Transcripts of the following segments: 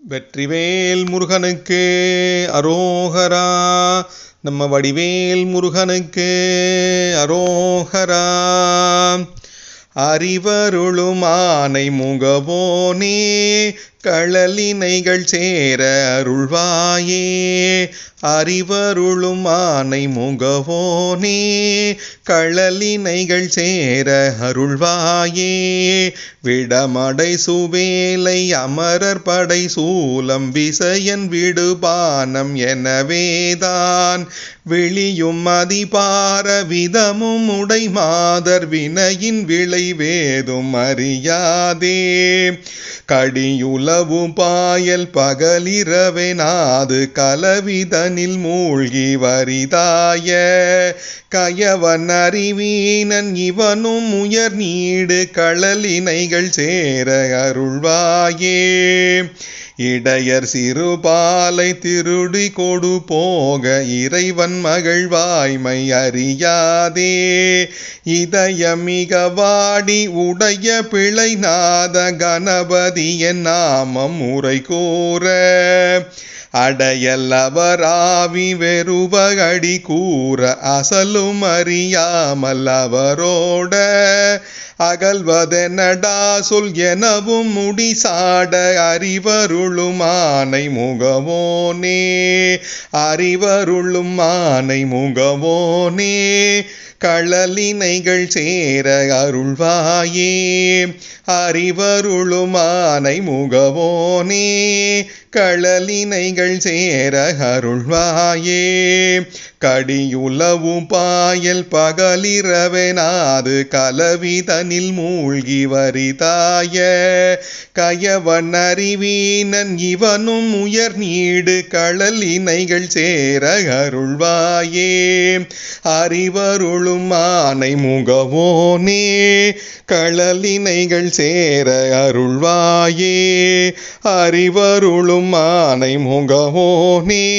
வெற்றிவேல் முருகனுக்கு அரோகரா. நம்ம வடிவேல் முருகனுக்கு அரோகரா. அறிவருளும் ஆனை முகவோனே, களலினைகள் சேர அருள்வாயே. அறிவருளும் ஆனை முகவோனே, களலினைகள் சேர அருள்வாயே. விடமடை சுவேலை அமரர் படை சூலம் விசயன் விடுபானம் எனவேதான் விழியும் அதிபார விதமும் உடை மாதர் வினையின் விளைவேதும் அறியாதே. கடியுலவு பாயல் பகலிரவெனாது கலவிதனில் மூழ்கி வரிதாய கயவன் அறிவீனன் இவனும் உயர் நீடு களலினைகள் சேர அருள்வாயே. இடையர் சிறுபாலை திருடி கொடு போக இறைவன் மகள் வாய்மை அறியாதே. இதயமிக வாடி உடைய பிழைநாத கணபதி என் நாமம் முறை கூற அடையல் அவராவி வெறுவகடி கூற அசலும் அறியாமல் அவரோட அகல்வதெனடா சொல் எனவும் முடிசாட. அறிவருளும் ஆனை முகவோனே, அறிவருளும் ஆனை முகவோனே, களலினைகள் சேர அருள்வாயே. அறிவருளும் ஆனை முகவோனே, களலினைகள் சேர அருள்வாயே. கடியுலவு பாயல் பகலிரவெனாது கலவிதனில் மூழ்கி வரிதாய கயவன் அறிவீனன் இவனும் உயர் நீடு களலினைகள் சேர அருள்வாயே. அறிவருளும் ஆனை முகவோனே, களலினைகள் சேர அருள்வாயே. அறிவருளும் ஆனை முகவோனே,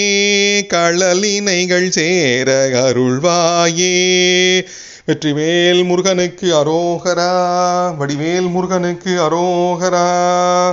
களலினைகள் சேர அருள்வாயே. வெற்றிவேல் முருகனுக்கு அரோகரா. வடிவேல் முருகனுக்கு அரோகரா.